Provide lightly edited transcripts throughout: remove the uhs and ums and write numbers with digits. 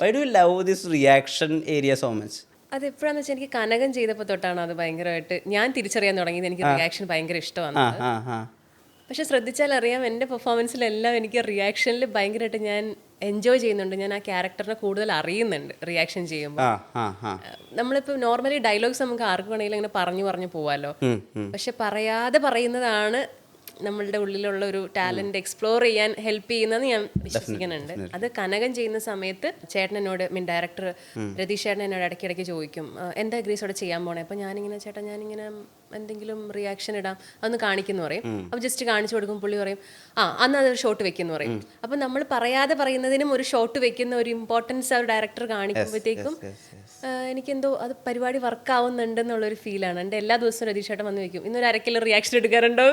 Y do you love this reaction area so much? അതെപ്പോഴാന്ന് വെച്ചാൽ എനിക്ക് കനകം ചെയ്തപ്പോൾ തൊട്ടാണ് അത് ഭയങ്കരമായിട്ട് ഞാൻ തിരിച്ചറിയാൻ തുടങ്ങിയത്. എനിക്ക് റിയാക്ഷൻ ഭയങ്കര ഇഷ്ടമാണ്. പക്ഷെ ശ്രദ്ധിച്ചാൽ അറിയാം, എൻ്റെ പെർഫോമൻസിലെല്ലാം എനിക്ക് റിയാക്ഷനിൽ ഭയങ്കരമായിട്ട് ഞാൻ എൻജോയ് ചെയ്യുന്നുണ്ട്. ഞാൻ ആ ക്യാരക്ടറിനെ കൂടുതൽ അറിയുന്നുണ്ട് റിയാക്ഷൻ ചെയ്യുമ്പോൾ. നമ്മളിപ്പോൾ നോർമലി ഡയലോഗ്സ് നമുക്ക് ആർക്ക് വേണമെങ്കിലും ഇങ്ങനെ പറഞ്ഞു പോവാലോ. പക്ഷെ പറയാതെ പറയുന്നതാണ് നമ്മളുടെ ഉള്ളിലുള്ള ഒരു ടാലന്റ് എക്സ്പ്ലോർ ചെയ്യാൻ ഹെൽപ്പ് ചെയ്യുന്നതെന്ന് ഞാൻ വിശ്വസിക്കുന്നുണ്ട്. അത് കനകം ചെയ്യുന്ന സമയത്ത് ചേട്ടൻ എന്നോട്, ഡയറക്ടർ രതീഷ് ചേട്ടൻ എന്നോട് ഇടയ്ക്കിടയ്ക്ക് ചോദിക്കും, എന്താ ഗ്രീസോടെ ചെയ്യാൻ പോണേ? അപ്പം ഞാനിങ്ങനെ, ചേട്ടാ ഞാനിങ്ങനെ എന്തെങ്കിലും റിയാക്ഷൻ ഇടാം, അതൊന്ന് കാണിക്കുന്നു പറയും. അപ്പം ജസ്റ്റ് കാണിച്ചു കൊടുക്കും. പുള്ളി പറയും, അന്ന് അതൊരു ഷോട്ട് വെക്കുന്നു പറയും. അപ്പം നമ്മൾ പറയാതെ പറയുന്നതിനും ഒരു ഷോട്ട് വെക്കുന്ന ഒരു ഇമ്പോർട്ടൻസ് ആ ഡയറക്ടർ കാണിക്കുമ്പോഴത്തേക്കും എനിക്കെന്തോ അത് പരിപാടി വർക്ക് ആവുന്നുണ്ടെന്നുള്ളൊരു ഫീലാണ്. എൻ്റെ എല്ലാ ദിവസവും രതീഷ് ചേട്ടൻ വന്ന് വെക്കും, ഇന്നൊരു അരക്കിലോ റിയാക്ഷൻ എടുക്കാറുണ്ടോ?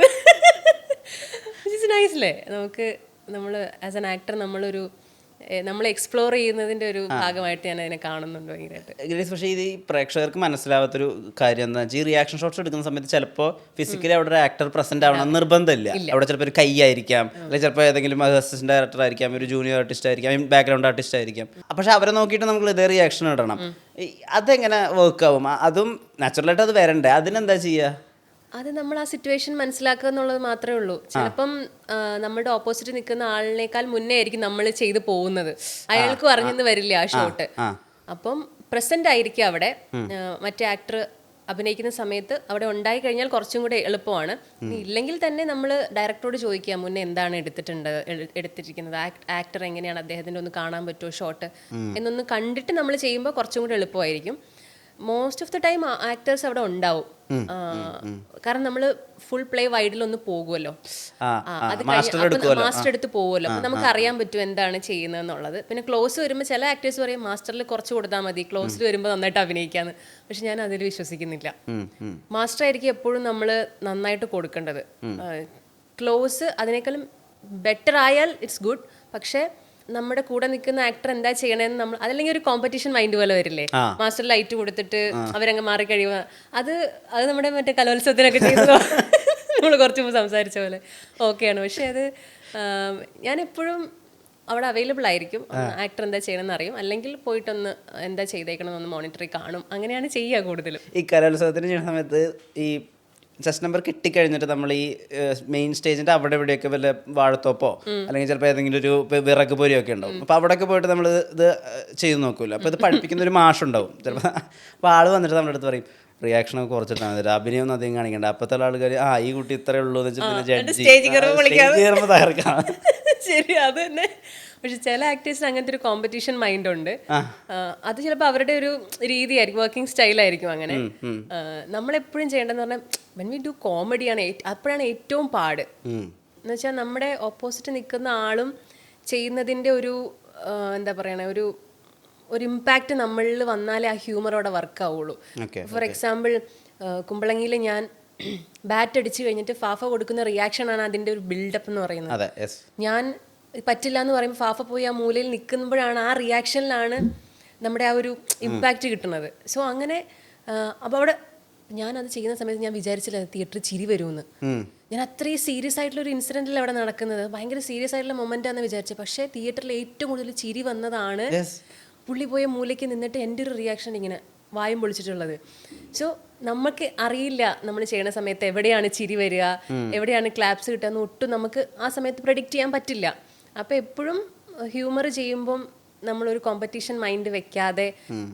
നൈസ്ലേ, നമുക്ക് നമ്മൾ ആസ് ആൻ ആക്ടർ നമ്മൾ എക്സ്പ്ലോർ ചെയ്യുന്നതിന്റെ ഒരു ഭാഗമായിട്ട് ഞാൻ അതിനെ കാണുന്നുണ്ട് ഭയങ്കരമായിട്ട്. പക്ഷേ ഇത് ഈ പ്രേക്ഷകർക്ക് മനസ്സിലാവാത്തൊരു കാര്യം എന്താ വെച്ചാൽ, ഈ റിയാക്ഷൻ ഷോട്ട്സ് എടുക്കുന്ന സമയത്ത് ചിലപ്പോൾ ഫിസിക്കലി അവിടെ ഒരു ആക്ടർ പ്രസന്റ് ആവണം നിർബന്ധമില്ല. അവിടെ ചിലപ്പോൾ ഒരു കൈ ആയിരിക്കാം, അല്ലെങ്കിൽ ചിലപ്പോൾ ഏതെങ്കിലും അസിസ്റ്റന്റ് ഡയറക്ടർ ആയിരിക്കാം, ഒരു ജൂനിയർ ആർട്ടിസ്റ്റ് ആയിരിക്കാം, ബാക്ക്ഗ്രൗണ്ട് ആർട്ടിസ്റ്റ് ആയിരിക്കാം. പക്ഷെ അവരെ നോക്കിയിട്ട് നമ്മൾ ഇതേ റിയാക്ഷൻ ഇടണം. അതെങ്ങനെ വർക്ക് ആവും? അതും നാച്ചുറലായിട്ട് അത് വരണ്ടേ? അതിനെന്താ ചെയ്യുക? അത് നമ്മൾ ആ സിറ്റുവേഷൻ മനസ്സിലാക്കുക എന്നുള്ളത് മാത്രമേ ഉള്ളൂ. ചിലപ്പം നമ്മുടെ ഓപ്പോസിറ്റ് നിൽക്കുന്ന ആളിനേക്കാൾ മുന്നേ ആയിരിക്കും നമ്മൾ ചെയ്തു പോകുന്നത്. അയാൾക്കും അറിഞ്ഞെന്ന് വരില്ല ആ ഷോട്ട്. അപ്പം പ്രസന്റ് ആയിരിക്കും അവിടെ. മറ്റേ ആക്ടർ അഭിനയിക്കുന്ന സമയത്ത് അവിടെ ഉണ്ടായി കഴിഞ്ഞാൽ കുറച്ചും കൂടെ എളുപ്പമാണ്. ഇല്ലെങ്കിൽ തന്നെ നമ്മൾ ഡയറക്ടറോട് ചോദിക്കുക, മുന്നേ എന്താണ് എടുത്തിരിക്കുന്നത്, ആക്ടർ എങ്ങനെയാണ്, അദ്ദേഹത്തിൻ്റെ ഒന്ന് കാണാൻ പറ്റുമോ ഷോട്ട് എന്നൊന്ന് കണ്ടിട്ട് നമ്മൾ ചെയ്യുമ്പോൾ കുറച്ചും കൂടെ എളുപ്പമായിരിക്കും. Most of the time actors അവിടെ ഉണ്ടാവും. കാരണം നമ്മൾ ഫുൾ പ്ലേ വൈഡിലൊന്ന് പോകുമല്ലോ, അത് മാസ്റ്റർ എടുത്ത് പോകുമല്ലോ. അപ്പൊ നമുക്ക് അറിയാൻ പറ്റും എന്താണ് ചെയ്യുന്നത് എന്നുള്ളത്. പിന്നെ ക്ലോസ് വരുമ്പോൾ ചില ആക്ടേഴ്സ് പറയും മാസ്റ്ററിൽ കുറച്ച് കൊടുത്താൽ മതി, ക്ലോസിൽ വരുമ്പോൾ നന്നായിട്ട് അഭിനയിക്കാന്ന്. പക്ഷെ ഞാൻ അതിൽ വിശ്വസിക്കുന്നില്ല. മാസ്റ്റർ ആയിരിക്കും എപ്പോഴും നമ്മൾ നന്നായിട്ട് കൊടുക്കേണ്ടത്. ക്ലോസ് അതിനേക്കാളും ബെറ്റർ ആയാൽ ഇറ്റ്സ് ഗുഡ്. പക്ഷെ നമ്മുടെ കൂടെ നിൽക്കുന്ന ആക്ടർ എന്താ ചെയ്യണമെന്ന് നമ്മൾ, അതല്ലെങ്കിൽ ഒരു കോമ്പറ്റീഷൻ മൈൻഡ് പോലെ വരില്ലേ, മാസ്റ്റർ ലൈറ്റ് കൊടുത്തിട്ട് അവരങ്ങ് മാറി കഴിയുക. അത് നമ്മുടെ മറ്റേ കലോത്സവത്തിനൊക്കെ ചെയ്തതോ നമ്മൾ കുറച്ച് മുമ്പ് സംസാരിച്ച പോലെ ഓക്കെയാണ്. പക്ഷെ അത് ഞാൻ എപ്പോഴും അവിടെ അവൈലബിൾ ആയിരിക്കും. ആക്ടർ എന്താ ചെയ്യണമെന്ന് അറിയും, അല്ലെങ്കിൽ പോയിട്ടൊന്ന് എന്താ ചെയ്തേക്കണമെന്ന് മോണിറ്ററിൽ കാണും. അങ്ങനെയാണ് ചെയ്യുക കൂടുതലും. ഈ കലോത്സവത്തിന് ചെയ്യുന്ന സമയത്ത് ഈ ജസ്റ്റ് നമ്പർ കിട്ടിക്കഴിഞ്ഞിട്ട് നമ്മൾ ഈ മെയിൻ സ്റ്റേജിൻ്റെ അവിടെ ഇവിടെയൊക്കെ വല്ല വാഴത്തോപ്പോ അല്ലെങ്കിൽ ചിലപ്പോൾ ഏതെങ്കിലും ഒരു വിറക് പൊരിയൊക്കെ ഉണ്ടാവും. അപ്പോൾ അവിടെയൊക്കെ പോയിട്ട് നമ്മൾ ഇത് ചെയ്ത് നോക്കുമല്ലോ. അപ്പോൾ ഇത് പഠിപ്പിക്കുന്ന ഒരു മാഷുണ്ടാവും ചിലപ്പോൾ. അപ്പോൾ ആൾ വന്നിട്ട് നമ്മുടെ അടുത്ത് പറയും, റിയാക്ഷനൊക്കെ കുറച്ചിട്ടാണ് തരാം, അഭിനയം ഒന്നും അധികം കാണിക്കണ്ട. അപ്പോഴത്തെ ആൾക്കാർ ഈ കുട്ടി ഇത്രയേ ഉള്ളൂ എന്ന് വെച്ചാൽ പിന്നെ ജഡ്ജി തകർക്കാം. ശരി, അത് തന്നെ. പക്ഷെ ചില ആക്ടേഴ്സിന് അങ്ങനത്തെ ഒരു കോമ്പറ്റീഷൻ മൈൻഡ് ഉണ്ട്. അത് ചിലപ്പോൾ അവരുടെ ഒരു രീതിയായിരിക്കും, വർക്കിംഗ് സ്റ്റൈലായിരിക്കും. അങ്ങനെ നമ്മളെപ്പോഴും ചെയ്യേണ്ടതെന്ന് പറഞ്ഞാൽ വെൻ വി ഡു കോമഡിയാണ് അപ്പോഴാണ് ഏറ്റവും പാട്. എന്ന് വെച്ചാൽ നമ്മുടെ ഓപ്പോസിറ്റ് നിൽക്കുന്ന ആളും ചെയ്യുന്നതിൻ്റെ ഒരു എന്താ പറയണ ഒരു ഇമ്പാക്റ്റ് നമ്മളിൽ വന്നാലേ ആ ഹ്യൂമറോടെ വർക്ക് ആവുള്ളൂ. ഫോർ എക്സാമ്പിൾ കുമ്പളങ്ങിയിൽ ഞാൻ ബാറ്റ് അടിച്ച് കഴിഞ്ഞിട്ട് ഫാഫ കൊടുക്കുന്ന റിയാക്ഷനാണ് അതിൻ്റെ ഒരു ബിൽഡപ്പ് എന്ന് പറയുന്നത്. ഞാൻ പറ്റില്ല എന്ന് പറയുമ്പോൾ ഫാഫ പോയി ആ മൂലയിൽ നിൽക്കുമ്പോഴാണ്, ആ റിയാക്ഷനിലാണ് നമ്മുടെ ആ ഒരു ഇമ്പാക്റ്റ് കിട്ടുന്നത്. സോ അങ്ങനെ അപ്പോൾ അവിടെ ഞാനത് ചെയ്യുന്ന സമയത്ത് ഞാൻ വിചാരിച്ചില്ല തിയേറ്ററിൽ ചിരി വരുമെന്ന്. ഞാൻ അത്രയും സീരിയസ് ആയിട്ടുള്ള ഒരു ഇൻസിഡൻറ്റിൽ അവിടെ നടക്കുന്നത്, ഭയങ്കര സീരിയസ് ആയിട്ടുള്ള മൊമെൻ്റാണെന്ന് വിചാരിച്ചത്. പക്ഷേ തിയേറ്ററിൽ ഏറ്റവും കൂടുതൽ ചിരി വന്നതാണ് പുള്ളി പോയ മൂലയ്ക്ക് നിന്നിട്ട് എൻ്റെ ഒരു റിയാക്ഷൻ ഇങ്ങനെ വായും പൊളിച്ചിട്ടുള്ളത്. സോ നമുക്ക് അറിയില്ല നമ്മൾ ചെയ്യുന്ന സമയത്ത് എവിടെയാണ് ചിരി വരിക, എവിടെയാണ് ക്ലാപ്സ് കിട്ടുക എന്ന് ഒട്ടും നമുക്ക് ആ സമയത്ത് പ്രെഡിക്റ്റ് ചെയ്യാൻ പറ്റില്ല. അപ്പോൾ എപ്പോഴും ഹ്യൂമർ ചെയ്യുമ്പം നമ്മളൊരു കോമ്പറ്റീഷൻ മൈൻഡ് വെക്കാതെ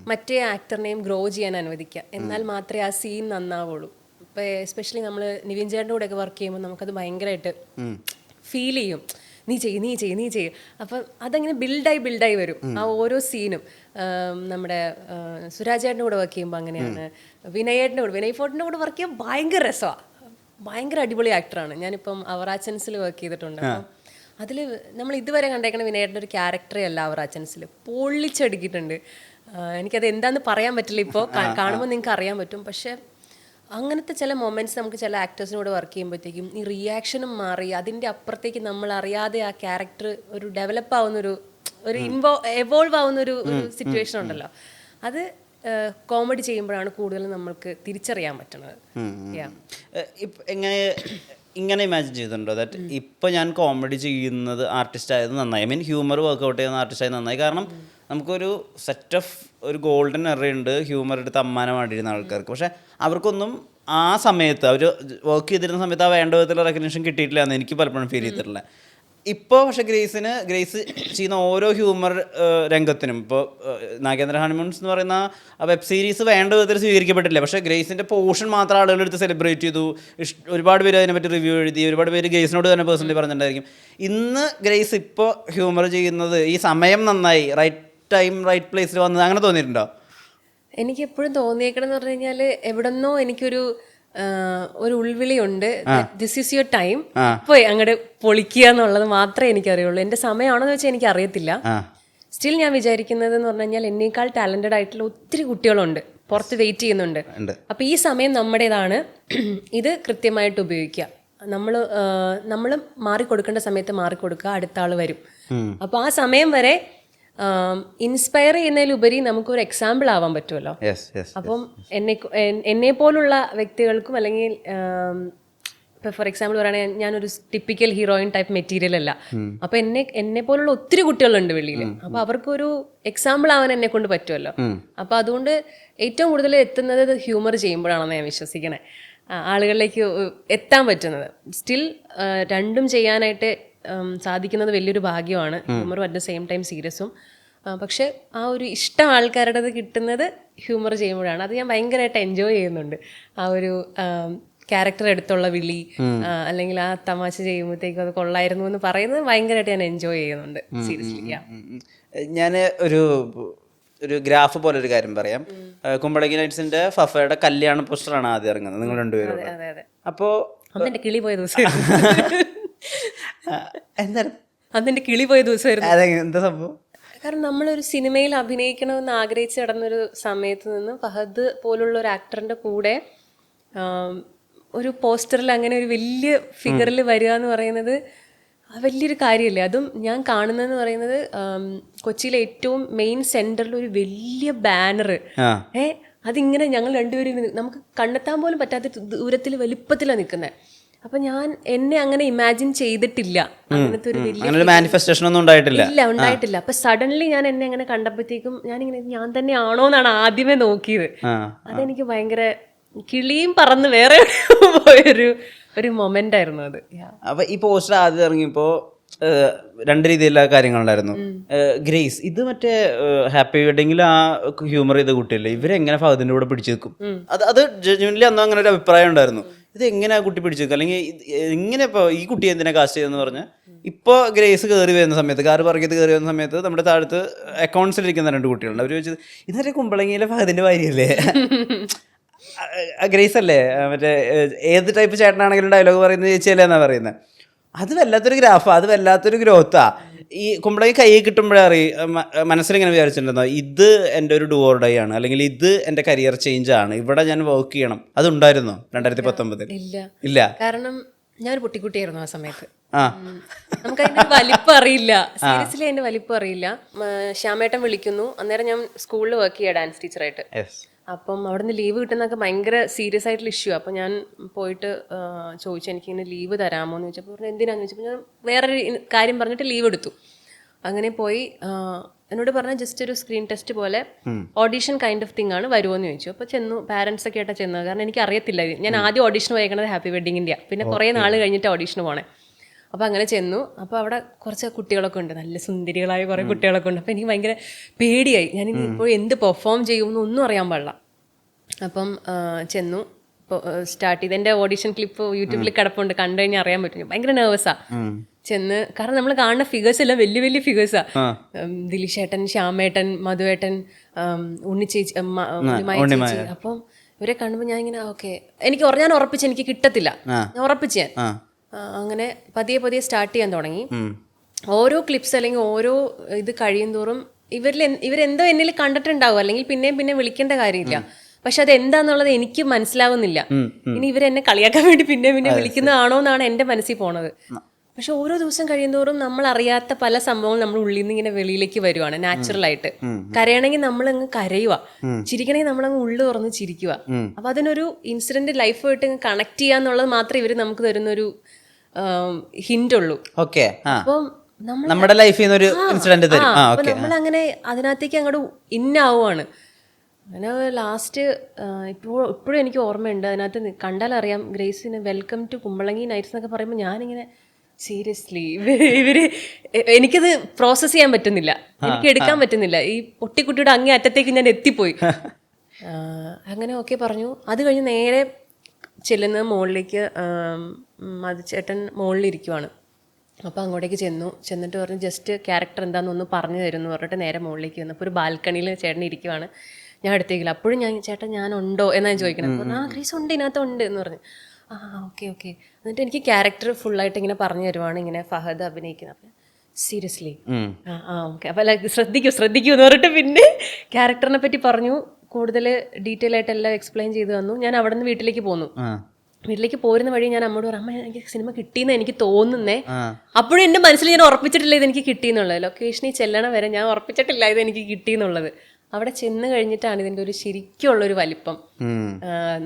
മറ്റേ ആക്ടറിനെയും ഗ്രോ ചെയ്യാൻ അനുവദിക്കുക. എന്നാൽ മാത്രമേ ആ സീൻ നന്നാവുള്ളൂ. ഇപ്പോൾ എസ്പെഷ്യലി നമ്മൾ നിവിൻ ചേട്ടൻ്റെ കൂടെയൊക്കെ വർക്ക് ചെയ്യുമ്പോൾ നമുക്കത് ഭയങ്കരമായിട്ട് ഫീൽ ചെയ്യും. നീ ചെയ്യും. അപ്പം അതങ്ങനെ ബിൽഡായി വരും ആ ഓരോ സീനും. നമ്മുടെ സുരാജേട്ടൻ്റെ കൂടെ വർക്ക് ചെയ്യുമ്പോൾ അങ്ങനെയാണ്. വിനയ് ഫോർട്ടിൻ്റെ കൂടെ വർക്ക് ചെയ്യാൻ ഭയങ്കര രസമാണ്. ഭയങ്കര അടിപൊളി ആക്ടറാണ്. ഞാനിപ്പം അവറാച്ചൻസിൽ വർക്ക് ചെയ്തിട്ടുണ്ട്. അപ്പം അതിൽ നമ്മൾ ഇതുവരെ കണ്ടേക്കണ വിനയേട്ടൻ്റെ ഒരു ക്യാരക്ടറേ അല്ല അവറാച്ചൻസിൽ, പൊള്ളിച്ചടുക്കിയിട്ടുണ്ട്. എനിക്കത് എന്താണെന്ന് പറയാൻ പറ്റില്ല ഇപ്പോൾ, കാണുമ്പോൾ നിങ്ങൾക്ക് അറിയാൻ പറ്റും. പക്ഷേ അങ്ങനത്തെ ചില മൊമെൻറ്റ്സ് നമുക്ക് ചില ആക്ടേഴ്സിനോട് വർക്ക് ചെയ്യുമ്പോഴത്തേക്കും ഈ റിയാക്ഷനും മാറി അതിൻ്റെ അപ്പുറത്തേക്ക് നമ്മൾ അറിയാതെ ആ ക്യാരക്ടർ ഒരു ഡെവലപ്പ് ആവുന്നൊരു എവോൾവ് ആവുന്നൊരു സിറ്റുവേഷൻ ഉണ്ടല്ലോ. അത് കോമഡി ചെയ്യുമ്പോഴാണ് കൂടുതലും നമ്മൾക്ക് തിരിച്ചറിയാൻ പറ്റുന്നത്. ഇങ്ങനെ ഇമാജിൻ ചെയ്തിട്ടുണ്ടോ ദാറ്റ് ഇപ്പോൾ ഞാൻ കോമഡി ചെയ്യുന്നത് ആർട്ടിസ്റ്റ് ആയത് നന്നായി, ഐ മീൻ ഹ്യൂമർ വർക്ക്ഔട്ട് ചെയ്യുന്ന ആർട്ടിസ്റ്റ് ആയത് നന്നായി, കാരണം നമുക്കൊരു സെറ്റ് ഓഫ് ഒരു ഗോൾഡൻ എറയുണ്ട് ഹ്യൂമർ എടുത്ത് അമ്മാനമായിട്ടിരുന്ന ആൾക്കാർക്ക്. പക്ഷേ അവർക്കൊന്നും ആ സമയത്ത് അവർ വർക്ക് ചെയ്തിരുന്ന സമയത്ത് ആ വേണ്ട വിധത്തിലുള്ള റെക്കഗ്നേഷൻ കിട്ടിയിട്ടില്ല എന്ന് എനിക്ക് പലപ്പോഴും ഫീൽ ചെയ്തിട്ടില്ല. ഇപ്പോൾ പക്ഷേ ഗ്രേസ് ചെയ്യുന്ന ഓരോ ഹ്യൂമർ രംഗത്തിനും ഇപ്പോൾ നാഗേന്ദ്ര ഹണിമൂൺസ് എന്ന് പറയുന്ന ആ വെബ് സീരീസ് വേണ്ട വിധത്തിൽ സ്വീകരിക്കപ്പെട്ടില്ല. പക്ഷേ ഗ്രേസിൻ്റെ പോർഷൻ മാത്രം ആളുകളെടുത്ത് സെലിബ്രേറ്റ് ചെയ്തു. ഒരുപാട് പേര് അതിനെപ്പറ്റി റിവ്യൂ എഴുതി, ഒരുപാട് പേര് ഗ്രേസിനോട് തന്നെ പേഴ്സണലി പറഞ്ഞിട്ടുണ്ടായിരിക്കും. ഇന്ന് ഗ്രേസ് ഇപ്പോൾ ഹ്യൂമർ ചെയ്യുന്നത് ഈ സമയം നന്നായി, റൈറ്റ് ടൈം റൈറ്റ് പ്ലേസിൽ വന്നത്, അങ്ങനെ തോന്നിയിട്ടുണ്ടോ? എനിക്ക് എപ്പോഴും തോന്നിയേക്കണെന്ന് പറഞ്ഞു കഴിഞ്ഞാൽ എവിടെന്നോ എനിക്കൊരു ഒരു ഉൾവിളിയുണ്ട്, ദിസ് ഈസ് യുവർ ടൈം, പോയി അങ്ങോട്ട് പൊളിക്കുക എന്നുള്ളത് മാത്രമേ എനിക്കറിയുള്ളൂ. എൻ്റെ സമയമാണെന്ന് വെച്ചാൽ എനിക്ക് അറിയത്തില്ല. സ്റ്റിൽ ഞാൻ വിചാരിക്കുന്നത് എന്ന് പറഞ്ഞു കഴിഞ്ഞാൽ എന്നേക്കാൾ ടാലൻറ്റഡ് ആയിട്ടുള്ള ഒത്തിരി കുട്ടികളുണ്ട് പുറത്ത് വെയിറ്റ് ചെയ്യുന്നുണ്ട്. അപ്പോൾ ഈ സമയം നമ്മുടേതാണ്, ഇത് കൃത്യമായിട്ട് ഉപയോഗിക്കുക. നമ്മൾ മാറിക്കൊടുക്കേണ്ട സമയത്ത് മാറിക്കൊടുക്കുക, അടുത്ത ആൾ വരും. അപ്പോൾ ആ സമയം വരെ ഇൻസ്പയർ ചെയ്യുന്നതിലുപരി നമുക്കൊരു എക്സാമ്പിൾ ആവാൻ പറ്റുമല്ലോ. അപ്പം എന്നെ പോലുള്ള വ്യക്തികൾക്കും, അല്ലെങ്കിൽ ഇപ്പം ഫോർ എക്സാമ്പിൾ പറയുകയാണെങ്കിൽ ഞാനൊരു ടിപ്പിക്കൽ ഹീറോയിൻ ടൈപ്പ് മെറ്റീരിയൽ അല്ല. അപ്പം എന്നെ പോലുള്ള ഒത്തിരി കുട്ടികളുണ്ട് വെളിയിൽ. അപ്പം അവർക്കൊരു എക്സാമ്പിൾ ആവാൻ എന്നെ കൊണ്ട് പറ്റുമല്ലോ. അപ്പം അതുകൊണ്ട് ഏറ്റവും കൂടുതൽ എത്തുന്നത് ഹ്യൂമർ ചെയ്യുമ്പോഴാണെന്ന് ഞാൻ വിശ്വസിക്കണേ, ആളുകളിലേക്ക് എത്താൻ പറ്റുന്നത്. സ്റ്റിൽ രണ്ടും ചെയ്യാനായിട്ട് സാധിക്കുന്നത് വലിയൊരു ഭാഗ്യമാണ്, ഹ്യൂമറും അറ്റ് ദ സെയിം ടൈം സീരിയസും. പക്ഷെ ആ ഒരു ഇഷ്ടം ആൾക്കാരുടെ കിട്ടുന്നത് ഹ്യൂമർ ചെയ്യുമ്പോഴാണ്. അത് ഞാൻ ഭയങ്കരമായിട്ട് എൻജോയ് ചെയ്യുന്നുണ്ട്. ആ ഒരു ക്യാരക്ടർ എടുത്തുള്ള വിളി, അല്ലെങ്കിൽ ആ തമാശ ചെയ്യുമ്പോഴത്തേക്കും അത് കൊള്ളായിരുന്നു എന്ന് പറയുന്നത് ഭയങ്കരമായിട്ട് ഞാൻ എൻജോയ് ചെയ്യുന്നുണ്ട് സീരിയസ്ലി. ഞാൻ ഒരു ഗ്രാഫ് പോലെ ഒരു കാര്യം പറയാം. കുമ്പളങ്ങി നൈറ്റ്സിന്റെ ഫഫയുടെ കല്യാണ പോസ്റ്ററാണ് ആദ്യം ഇറങ്ങുന്നത്, നിങ്ങൾ രണ്ടുപേരും. അപ്പോൾ അന്നെന്റെ കിളി പോയ ദിവസം എന്താ കിളി പോയ ദിവസമായിരുന്നു. എന്താ സംഭവം? കാരണം നമ്മളൊരു സിനിമയിൽ അഭിനയിക്കണമെന്ന് ആഗ്രഹിച്ച് കിടന്നൊരു സമയത്ത് നിന്ന് ഫഹദ് പോലുള്ള ഒരു ആക്ടറിന്റെ കൂടെ ഒരു പോസ്റ്ററിൽ അങ്ങനെ ഒരു വലിയ ഫിഗറിൽ വരിക എന്ന് പറയുന്നത് വലിയൊരു കാര്യമല്ലേ. അതും ഞാൻ കാണുന്നതെന്ന് പറയുന്നത് കൊച്ചിയിലെ ഏറ്റവും മെയിൻ സെന്ററിൽ ഒരു വലിയ ബാനർ, അതിങ്ങനെ ഞങ്ങൾ രണ്ടുപേരും നമുക്ക് കണ്ടെത്താൻ പോലും പറ്റാത്ത ദൂരത്തിൽ വലിപ്പത്തിലാണ് നിൽക്കുന്നത്. അപ്പൊ ഞാൻ എന്നെ അങ്ങനെ ഇമാജിൻ ചെയ്തിട്ടില്ല, അങ്ങനത്തെ ഒരു വലിയ മാനിഫെസ്റ്റേഷൻ ഒന്നും ഉണ്ടായിട്ടില്ല. അപ്പൊ സഡൻലി ഞാൻ എന്നെ അങ്ങനെ കണ്ടപ്പോഴത്തേക്കും ഞാൻ തന്നെയാണോ എന്നാണ് ആദ്യമേ നോക്കിയത്. അതെനിക്ക് ഭയങ്കര കിളിയും പറന്ന് വേറെ പോയൊരു മൊമെന്റ് ആയിരുന്നു അത്. അപ്പൊ ഈ പോസ്റ്റർ ആദ്യം ഇറങ്ങിയപ്പോ രണ്ട് രീതിയിലുള്ള കാര്യങ്ങളുണ്ടായിരുന്നു. ഗ്രേസ് ഇത് മറ്റേ ഹാപ്പി വെഡിങ്ങിൽ ആ ഹ്യൂമർ ചെയ്ത കുട്ടിയല്ലേ, ഇവരെങ്ങനെ ഫഹദിന്റെ കൂടെ പിടിച്ചു നിൽക്കും? അത് ജെന്യുവൻലി അന്ന് അങ്ങനെ ഒരു അഭിപ്രായം ഉണ്ടായിരുന്നു. ഇത് എങ്ങനെയാ കുട്ടി പിടിച്ചു നിൽക്കുക, അല്ലെങ്കിൽ ഇങ്ങനെ ഇപ്പോൾ ഈ കുട്ടിയെ എന്തിനാ കാസ്റ്റ് ചെയ്തെന്ന് പറഞ്ഞ് ഇപ്പോൾ ഗ്രേസ് കയറി വരുന്ന സമയത്ത്, കാർ പറക്കിയത് കയറി വരുന്ന സമയത്ത് നമ്മുടെ താഴത്ത് അക്കൗണ്ട്സിലിരിക്കുന്ന രണ്ട് കുട്ടികളുണ്ട്. അവർ ചോദിച്ചത് ഇതൊരു കുമ്പളങ്ങിയിലെ ഫഹദിന്റെ ഭാര്യയല്ലേ? ഗ്രേസ് അല്ലേ മറ്റേ ഏത് ടൈപ്പ് ചേട്ടനാണെങ്കിലും ഡയലോഗ് പറയുന്നത് ചേച്ചിയല്ലേ എന്നാ പറയുന്നത്. അത് വല്ലാത്തൊരു ഗ്രാഫാ, അത് വല്ലാത്തൊരു ഗ്രോത്താ. ഈ കുമ്പളങ്ങി കൈ കിട്ടുമ്പോഴേ മനസ്സിലിങ്ങനെ വിചാരിച്ചിട്ടുണ്ടോ ഇത് എൻ്റെ ഒരു ഡു ഓർ ഡൈ ആണ്, അല്ലെങ്കിൽ ഇത് എൻ്റെ കരിയർ ചേഞ്ച് ആണ്, ഇവിടെ ഞാൻ വർക്ക് ചെയ്യണം? അതുണ്ടായിരുന്നോ 2019? ഇല്ല. കാരണം ഞാനൊരു പൊട്ടിക്കുട്ടിയായിരുന്നു ആ സമയത്ത്. നമുക്ക് അതിന്റെ വലിപ്പം അറിയില്ല, സീരിയസ്ലി അതിന്റെ വലിപ്പം അറിയില്ല. ശ്യാമേട്ടൻ വിളിക്കുന്നു, അന്നേരം ഞാൻ സ്കൂളിൽ വർക്ക് ചെയ്യാം ഡാൻസ് ടീച്ചറായിട്ട്. അപ്പം അവിടെ നിന്ന് ലീവ് കിട്ടുന്നതൊക്കെ ഭയങ്കര സീരിയസ് ആയിട്ടുള്ള ഇഷ്യൂ. അപ്പം ഞാൻ പോയിട്ട് ചോദിച്ചു എനിക്കിങ്ങനെ ലീവ് തരാമോ എന്ന് ചോദിച്ചപ്പോൾ പറഞ്ഞു എന്തിനാന്ന് ചോദിച്ചപ്പോൾ ഞാൻ വേറൊരു കാര്യം പറഞ്ഞിട്ട് ലീവ് എടുത്തു. അങ്ങനെ പോയി എന്നോട് പറഞ്ഞാൽ ജസ്റ്റ് ഒരു സ്ക്രീൻ ടെസ്റ്റ് പോലെ ഓഡീഷൻ കൈൻഡ് ഓഫ് തിങ് ആണ്, വരുമോ എന്ന് ചോദിച്ചു. അപ്പോൾ ചെന്നു, പാരൻസ് ഒക്കെ ആയിട്ടാണ് ചെന്നത്. കാരണം എനിക്ക് അറിയത്തില്ല, ഞാൻ ആദ്യം ഓഡീഷൻ പോയേക്കണത് ഹാപ്പി വെഡിങ്ങിൻ്റെ, പിന്നെ കുറേ നാൾ കഴിഞ്ഞിട്ട് ഓഡീഷന് പോണേ. അപ്പോൾ അങ്ങനെ ചെന്നു. അപ്പോൾ അവിടെ കുറച്ച് കുട്ടികളൊക്കെ ഉണ്ട്, നല്ല സുന്ദരികളായ കുറേ കുട്ടികളൊക്കെ ഉണ്ട്. അപ്പോൾ എനിക്ക് ഭയങ്കര പേടിയായി, ഞാൻ ഇപ്പോൾ എന്ത് പെർഫോം ചെയ്യുമെന്ന് ഒന്നും അറിയാൻ പാടില്ല. അപ്പം ചെന്നു, ഇപ്പോൾ സ്റ്റാർട്ട് ചെയ്ത് എൻ്റെ ഓഡീഷൻ ക്ലിപ്പ് യൂട്യൂബിൽ കിടപ്പുണ്ട്, കണ്ടു കഴിഞ്ഞാൽ അറിയാൻ പറ്റും. ഭയങ്കര നെർവസാണ് ചെന്ന്, കാരണം നമ്മൾ കാണുന്ന ഫിഗേഴ്സ് എല്ലാം വലിയ വലിയ ഫിഗേഴ്സാണ്. ദിലീഷേട്ടൻ, ശ്യാമേട്ടൻ, മധുവേട്ടൻ, ഉണ്ണിച്ചേച്ചി, ചേച്ചി. അപ്പം ഇവരെ കാണുമ്പോൾ ഞാൻ ഇങ്ങനെ ഓക്കെ, ഞാൻ ഉറപ്പിച്ച് എനിക്ക് കിട്ടത്തില്ല, ഞാൻ ഉറപ്പിച്ച് ഞാൻ അങ്ങനെ പതിയെ പതിയെ സ്റ്റാർട്ട് ചെയ്യാൻ തുടങ്ങി. ഓരോ ക്ലിപ്സ് അല്ലെങ്കിൽ ഓരോ ഇത് കഴിയും തോറും ഇവരെന്തോ എന്നിൽ കണ്ടിട്ടുണ്ടാവും, അല്ലെങ്കിൽ പിന്നെ വിളിക്കേണ്ട കാര്യമില്ല. പക്ഷെ അത് എന്താന്നുള്ളത് എനിക്ക് മനസ്സിലാവുന്നില്ല. ഇനി ഇവരെന്നെ കളിയാക്കാൻ വേണ്ടി പിന്നെ വിളിക്കുന്നതാണോ എന്നാണ് എൻ്റെ മനസ്സിൽ പോണത്. പക്ഷെ ഓരോ ദിവസം കഴിയുന്തോറും നമ്മൾ അറിയാത്ത പല സംഭവങ്ങളും നമ്മൾ ഉള്ളിൽ നിന്ന് ഇങ്ങനെ വെളിയിലേക്ക് വരുവാണ് നാച്ചുറലായിട്ട്. കരയണമെങ്കിൽ നമ്മളങ്ങ് കരയുക, ചിരിക്കണമെങ്കിൽ നമ്മളങ്ങ് ഉള്ളു തുറന്ന് ചിരിക്കുക. അപ്പൊ അതിനൊരു ഇൻസിഡന്റ് ലൈഫായിട്ട് കണക്ട് ചെയ്യാന്നുള്ളത് മാത്രമേ ഇവര് നമുക്ക് തരുന്നൊരു ഹിന്റ് ഉള്ളൂ. അപ്പം നമ്മുടെ ലൈഫിൽ നിന്ന് ഒരു ഇൻസിഡന്റ് തരും. ആ ഓക്കെ. നമ്മളങ്ങനെ അതിനകത്തേക്ക് അങ്ങോട്ട് ഇന്നാവുകയാണ്. അങ്ങനെ ലാസ്റ്റ് ഇപ്പോഴും എനിക്ക് ഓർമ്മയുണ്ട്. അതിനകത്ത് കണ്ടാലറിയാം ഗ്രേസിന് വെൽക്കം ടു കുമ്പളങ്ങി നൈറ്റ്സ് എന്നൊക്കെ പറയുമ്പോൾ ഞാനിങ്ങനെ സീരിയസ്ലി ഇവര് എനിക്കത് പ്രോസസ്സ് ചെയ്യാൻ പറ്റുന്നില്ല, എനിക്ക് എടുക്കാൻ പറ്റുന്നില്ല. ഈ പൊട്ടിക്കുട്ടിയുടെ അങ്ങേ അറ്റത്തേക്ക് ഞാൻ എത്തിപ്പോയി. അങ്ങനെ ഓക്കെ പറഞ്ഞു. അത് കഴിഞ്ഞ് നേരെ ചെല്ലുന്ന മുകളിലേക്ക് മധുചേട്ടൻ മുകളിലിരിക്കുവാണ്. അപ്പോൾ അങ്ങോട്ടേക്ക് ചെന്നിട്ട് പറഞ്ഞു ജസ്റ്റ് ക്യാരക്ടർ എന്താണെന്നൊന്ന് പറഞ്ഞു തരുമെന്ന് പറഞ്ഞിട്ട് നേരെ മുകളിലേക്ക് വന്നു. അപ്പോൾ ഒരു ബാൽക്കണിയിൽ ചേട്ടൻ ഇരിക്കുവാണ്, ഞാൻ അടുത്തേക്കില്ല. അപ്പോഴും ഞാൻ ചേട്ടൻ ഞാനുണ്ടോ എന്നാണ് ചോദിക്കണം. അപ്പോൾ ഗ്രേസ് ഉണ്ട്, ഇതിനകത്തുണ്ട് എന്ന് പറഞ്ഞു. ഓക്കെ. എന്നിട്ട് എനിക്ക് ക്യാരക്ടർ ഫുള്ളായിട്ട് ഇങ്ങനെ പറഞ്ഞു തരുവാണ്, ഇങ്ങനെ ഫഹദ് അഭിനയിക്കുന്നത്. അപ്പം സീരിയസ്ലി ഓക്കെ, അപ്പോൾ ശ്രദ്ധിക്കൂ എന്ന് പറഞ്ഞിട്ട് പിന്നെ ക്യാരക്ടറിനെ പറ്റി പറഞ്ഞു, കൂടുതൽ ഡീറ്റെയിൽ ആയിട്ട് എല്ലാം എക്സ്പ്ലെയിൻ ചെയ്ത് തന്നു. ഞാൻ അവിടെ നിന്ന് വീട്ടിലേക്ക് പോന്നു. വീട്ടിലേക്ക് പോരുന്ന വഴി ഞാൻ അമ്മയോട് പറഞ്ഞു, അമ്മ എനിക്ക് സിനിമ കിട്ടിയെന്ന് എനിക്ക് തോന്നുന്നേ. അപ്പോഴും എൻ്റെ മനസ്സിൽ ഞാൻ ഉറപ്പിച്ചിട്ടില്ല ഇതെനിക്ക് കിട്ടിയെന്നുള്ളത്. ലൊക്കേഷനിൽ ചെല്ലണ വരെ ഞാൻ ഉറപ്പിച്ചിട്ടില്ല ഇതെനിക്ക് കിട്ടിയെന്നുള്ളത്. അവിടെ ചെന്ന് കഴിഞ്ഞിട്ടാണ് ഇതിൻ്റെ ഒരു ശരിക്കുള്ളൊരു വലിപ്പം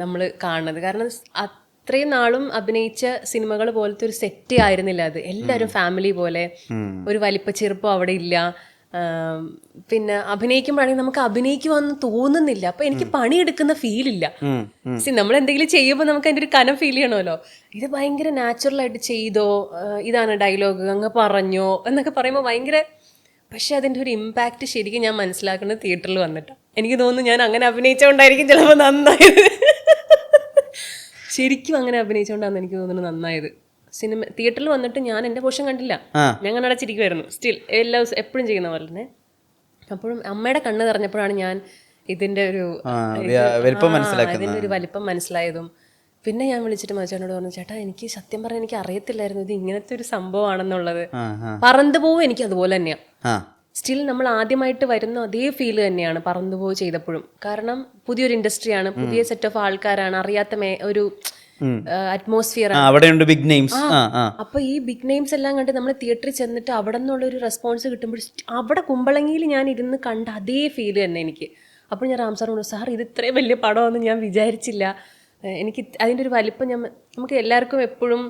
നമ്മൾ കാണുന്നത്. കാരണം അത്രയും നാളും അഭിനയിച്ച സിനിമകൾ പോലത്തെ ഒരു സെറ്റ് ആയിരുന്നില്ല അത്. എല്ലാവരും ഫാമിലി പോലെ, ഒരു വലിപ്പ ചെറുപ്പം അവിടെ ഇല്ല. പിന്നെ അഭിനയിക്കുമ്പോഴാണെങ്കിൽ നമുക്ക് അഭിനയിക്കുവാന്ന് തോന്നുന്നില്ല. അപ്പൊ എനിക്ക് പണിയെടുക്കുന്ന ഫീലില്ല. നമ്മൾ എന്തെങ്കിലും ചെയ്യുമ്പോൾ നമുക്ക് അതിൻ്റെ ഒരു കനം ഫീൽ ചെയ്യണമല്ലോ. ഇത് ഭയങ്കര നാച്ചുറലായിട്ട് ചെയ്തോ, ഇതാണ് ഡയലോഗ് അങ്ങ് പറഞ്ഞോ എന്നൊക്കെ പറയുമ്പോൾ ഭയങ്കര. പക്ഷെ അതിൻ്റെ ഒരു ഇമ്പാക്റ്റ് ശരിക്കും ഞാൻ മനസ്സിലാക്കുന്നത് തിയേറ്ററിൽ വന്നിട്ടാണ്. എനിക്ക് തോന്നുന്നു ഞാൻ അങ്ങനെ അഭിനയിച്ചുകൊണ്ടായിരിക്കും ചിലപ്പോൾ നന്നായത്. ശരിക്കും അങ്ങനെ അഭിനയിച്ചുകൊണ്ടാണ് എനിക്ക് തോന്നുന്നത് നന്നായത്. സിനിമ തിയേറ്ററിൽ വന്നിട്ട് ഞാൻ എൻ്റെ പോഷൻ കണ്ടില്ല, ഞാൻ അടച്ചിരിക്കുമായിരുന്നു. സ്റ്റിൽ എല്ലാ ദിവസവും എപ്പോഴും ചെയ്യുന്ന പോലെ തന്നെ. അപ്പോഴും അമ്മയുടെ കണ്ണ് നിറഞ്ഞപ്പോഴാണ് ഞാൻ ഇതിൻ്റെ ഒരു വലിപ്പം മനസ്സിലായതും. പിന്നെ ഞാൻ വിളിച്ചിട്ട് മച്ചാനോട് പറഞ്ഞു, ചേട്ടാ എനിക്ക് സത്യം പറഞ്ഞാൽ എനിക്ക് അറിയത്തില്ലായിരുന്നു ഇത് ഇങ്ങനത്തെ ഒരു സംഭവമാണെന്നുള്ളത്. പറന്നുപോവും എനിക്ക് അതുപോലെ തന്നെയാണ്. സ്റ്റിൽ നമ്മൾ ആദ്യമായിട്ട് വരുന്ന അതേ ഫീല് തന്നെയാണ് പറന്നുപോവ് ചെയ്തപ്പോഴും. കാരണം പുതിയൊരു ഇൻഡസ്ട്രിയാണ്, പുതിയ സെറ്റ് ഓഫ് ആൾക്കാരാണ്, അറിയാത്ത ഒരു അറ്റ്മോസ്ഫിയർ. അപ്പൊ ഈ ബിഗ് നെയിംസ് എല്ലാം കണ്ട് നമ്മൾ തിയേറ്ററിൽ ചെന്നിട്ട് അവിടെ നിന്നുള്ള ഒരു റെസ്പോൺസ് കിട്ടുമ്പോൾ അവിടെ കുമ്പളങ്ങിയിൽ ഞാൻ ഇരുന്ന് കണ്ട അതേ ഫീല് തന്നെ എനിക്ക്. അപ്പോൾ ഞാൻ റാം സാറിനോട്, സാർ ഇത് ഇത്രയും വലിയ പടമൊന്നും ഞാൻ വിചാരിച്ചില്ല. എനിക്ക് അതിൻ്റെ ഒരു വലിപ്പം നമുക്ക് എല്ലാവർക്കും എപ്പോഴും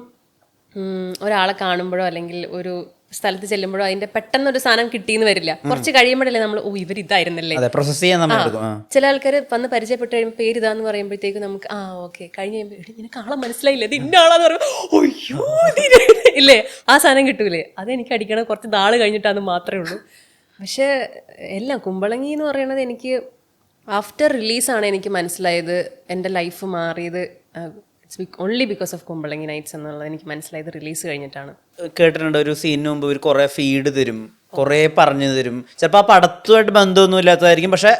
ഒരാളെ കാണുമ്പോഴോ അല്ലെങ്കിൽ ഒരു സ്ഥലത്ത് ചെല്ലുമ്പോഴോ അതിന്റെ പെട്ടെന്നൊരു സാധനം കിട്ടിയെന്ന് വരില്ല. കുറച്ച് കഴിയുമ്പോഴല്ലേ നമ്മൾ ഇവരിതായിരുന്നല്ലേ. ചില ആൾക്കാർ വന്ന് പരിചയപ്പെട്ട് കഴിയുമ്പോൾ പേര് ഇതാന്ന് പറയുമ്പോഴത്തേക്ക് നമുക്ക് ഓക്കെ കഴിഞ്ഞ് കഴിയുമ്പോൾ നിനക്ക് ആളെ മനസ്സിലായില്ല, ഇത് ഇന്ന ആളാന്ന് പറയുമ്പോൾ അയ്യോ ഇല്ലേ, ആ സാധനം കിട്ടൂലേ. അതെനിക്ക് അടിക്കണം കുറച്ച് നാൾ കഴിഞ്ഞിട്ടാന്ന് മാത്രമേ ഉള്ളൂ. പക്ഷെ എല്ലാം കുമ്പളങ്ങി എന്ന് പറയുന്നത് എനിക്ക് ആഫ്റ്റർ റിലീസാണ് എനിക്ക് മനസ്സിലായത് എൻ്റെ ലൈഫ് മാറിയത്. Only because of Kumbalangi nights എന്നുള്ളത് എനിക്ക് മനസ്സിലായത് റിലീസ് കഴിഞ്ഞിട്ടാണ്. കേട്ടിട്ടുണ്ട് ഒരു സീനിന് മുമ്പ് ഇവർ കുറെ ഫീഡ് തരും, കുറെ പറഞ്ഞു തരും. ചിലപ്പോൾ ആ പടത്തുമായിട്ട് ബന്ധമൊന്നും ഇല്ലാത്തതായിരിക്കും, പക്ഷെ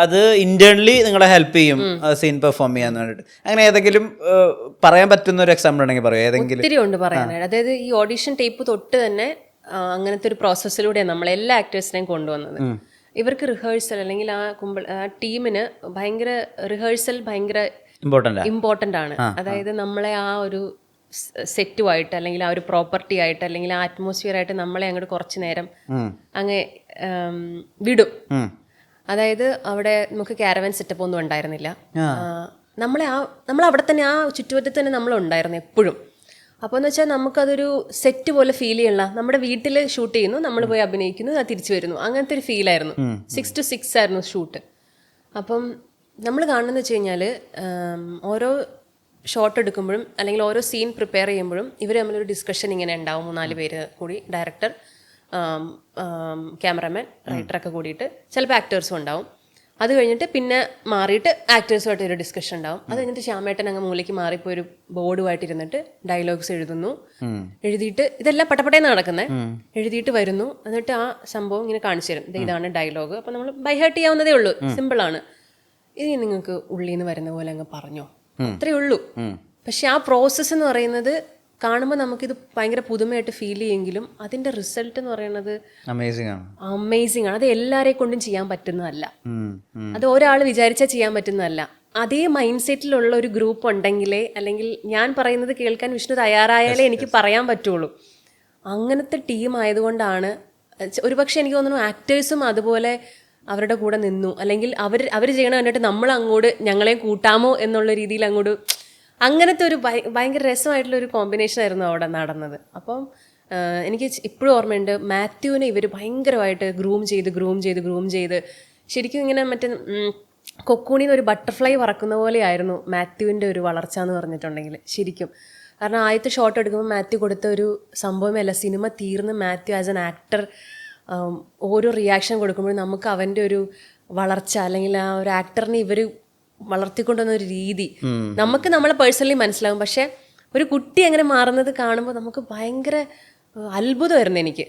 അത് ഇന്റേണലി നിങ്ങളെ ഹെൽപ്പ് ചെയ്യും സീൻ പെർഫോം ചെയ്യാൻ വേണ്ടിയിട്ട്. അങ്ങനെ ഏതെങ്കിലും പറയാൻ പറ്റുന്ന ഒരു എക്സാമ്പിൾ ഉണ്ടെങ്കിൽ പറയും. ഏതെങ്കിലും ഒത്തിരി ഉണ്ട് പറയാനായിട്ട്. അതായത് ഈ ഓഡിഷൻ ടേപ്പ് തൊട്ട് തന്നെ അങ്ങനത്തെ ഒരു പ്രോസസ്സിലൂടെയാണ് നമ്മൾ എല്ലാ ആക്ടേഴ്സിനെയും കൊണ്ടുവന്നത്. ഇവർക്ക് റിഹേഴ്സൽ അല്ലെങ്കിൽ ആ ടീമിന് ഭയങ്കര റിഹേഴ്സൽ ഭയങ്കര ഇമ്പോർട്ടൻ്റ് ആണ്. അതായത് നമ്മളെ ആ ഒരു സെറ്റുമായിട്ട് അല്ലെങ്കിൽ ആ ഒരു പ്രോപ്പർട്ടി ആയിട്ട് അല്ലെങ്കിൽ ആ അറ്റ്മോസ്ഫിയർ ആയിട്ട് നമ്മളെ അങ്ങോട്ട് കുറച്ച് നേരം അങ്ങ് വിടും. അതായത് അവിടെ നമുക്ക് ക്യാരവൻ സെറ്റപ്പ് ഒന്നും ഉണ്ടായിരുന്നില്ല. നമ്മൾ അവിടെ തന്നെ ആ ചുറ്റുവട്ടത്ത് തന്നെ നമ്മളുണ്ടായിരുന്നു എപ്പോഴും. അപ്പോൾ എന്ന് വെച്ചാൽ നമുക്കതൊരു സെറ്റ് പോലെ ഫീൽ ചെയ്യണില്ല. നമ്മുടെ വീട്ടിൽ ഷൂട്ട് ചെയ്യുന്നു, നമ്മൾ പോയി അഭിനയിക്കുന്നു, അത് തിരിച്ചു വരുന്നു, അങ്ങനത്തെ ഒരു ഫീലായിരുന്നു. 6 to 6 ആയിരുന്നു ഷൂട്ട്. അപ്പം നമ്മൾ കാണുന്നതെന്ന് വെച്ച് കഴിഞ്ഞാൽ ഓരോ ഷോട്ട് എടുക്കുമ്പോഴും അല്ലെങ്കിൽ ഓരോ സീൻ പ്രിപ്പയർ ചെയ്യുമ്പോഴും ഇവർ തമ്മിലൊരു ഡിസ്കഷൻ ഇങ്ങനെ ഉണ്ടാവും. 3-4 പേര് കൂടി, ഡയറക്ടർ, ക്യാമറമാൻ, റൈറ്ററൊക്കെ കൂടിയിട്ട്, ചിലപ്പോൾ ആക്ടേഴ്സും ഉണ്ടാവും. അത് കഴിഞ്ഞിട്ട് പിന്നെ മാറിയിട്ട് ആക്ടേഴ്സുമായിട്ട് ഒരു ഡിസ്കഷൻ ഉണ്ടാവും. അത് കഴിഞ്ഞിട്ട് ശ്യാമേട്ടൻ അങ്ങ് മൂലയ്ക്ക് മാറിപ്പോയി ഒരു ബോർഡുമായിട്ട് ഇരുന്നിട്ട് ഡയലോഗ്സ് എഴുതുന്നു. എഴുതിയിട്ട് ഇതെല്ലാം പട്ടപ്പട്ടേന്ന് നടക്കുന്നത്. എഴുതിയിട്ട് വരുന്നു, എന്നിട്ട് ആ സംഭവം ഇങ്ങനെ കാണിച്ചു തരും, ഇതാണ് ഡയലോഗ്. അപ്പം നമ്മൾ ബൈ ഹാർട്ട് ചെയ്യാവുന്നതേ ഉള്ളൂ, സിമ്പിളാണ്. ഇനി നിങ്ങൾക്ക് ഉള്ളിൽ നിന്ന് വരുന്ന പോലെ അങ്ങ് പറഞ്ഞോ, അത്രയേ ഉള്ളൂ. പക്ഷെ ആ പ്രോസസ്സ് എന്ന് പറയുന്നത് കാണുമ്പോൾ നമുക്കിത് ഭയങ്കര പുതുമയായിട്ട് ഫീൽ ചെയ്യുമെങ്കിലും അതിന്റെ റിസൾട്ട് എന്ന് പറയുന്നത് അമേസിംഗ് ആണ്. അത് എല്ലാവരെ കൊണ്ടും ചെയ്യാൻ പറ്റുന്നതല്ല, അത് ഒരാൾ വിചാരിച്ചാൽ ചെയ്യാൻ പറ്റുന്നതല്ല. അതേ മൈൻഡ് സെറ്റിലുള്ള ഒരു ഗ്രൂപ്പ് ഉണ്ടെങ്കിലേ, അല്ലെങ്കിൽ ഞാൻ പറയുന്നത് കേൾക്കാൻ വിഷ്ണു തയ്യാറായാലേ എനിക്ക് പറയാൻ പറ്റുള്ളൂ. അങ്ങനത്തെ ടീം ആയതുകൊണ്ടാണ് ഒരുപക്ഷെ എനിക്ക് തോന്നുന്നു ആക്ടേഴ്സും അതുപോലെ അവരുടെ കൂടെ നിന്നു, അല്ലെങ്കിൽ അവർ ചെയ്യണ കണ്ടിട്ട് നമ്മൾ അങ്ങോട്ട് ഞങ്ങളെ കൂട്ടാമോ എന്നുള്ള രീതിയിൽ അങ്ങോട്ട്, അങ്ങനത്തെ ഒരു ഭയങ്കര രസമായിട്ടുള്ള ഒരു കോമ്പിനേഷൻ ആയിരുന്നു അവിടെ നടന്നത്. അപ്പം എനിക്ക് ഇപ്പോഴും ഓർമ്മയുണ്ട് മാത്യുവിനെ ഇവർ ഭയങ്കരമായിട്ട് ഗ്രൂം ചെയ്ത് ശരിക്കും ഇങ്ങനെ മറ്റേ കൊക്കൂണിന്ന് ഒരു ബട്ടർഫ്ലൈ പറക്കുന്ന പോലെയായിരുന്നു മാത്യുവിൻ്റെ ഒരു വളർച്ച എന്ന് പറഞ്ഞിട്ടുണ്ടെങ്കിൽ ശരിക്കും. കാരണം ആദ്യത്തെ ഷോട്ട് എടുക്കുമ്പോൾ മാത്യു കൊടുത്ത ഒരു സംഭവമല്ല, സിനിമ തീർന്ന് മാത്യു ആസ് എൻ ആക്ടർ ഓരോ റിയാക്ഷൻ കൊടുക്കുമ്പോഴും നമുക്ക് അവൻ്റെ ഒരു വളർച്ച അല്ലെങ്കിൽ ആ ഒരു ആക്ടറിനെ ഇവർ വളർത്തിക്കൊണ്ടുവന്ന ഒരു രീതി നമുക്ക് നമ്മളെ പേഴ്സണലി മനസ്സിലാകും. പക്ഷേ ഒരു കുട്ടി അങ്ങനെ മാറുന്നത് കാണുമ്പോൾ നമുക്ക് ഭയങ്കര അത്ഭുതമായിരുന്നു എനിക്ക്.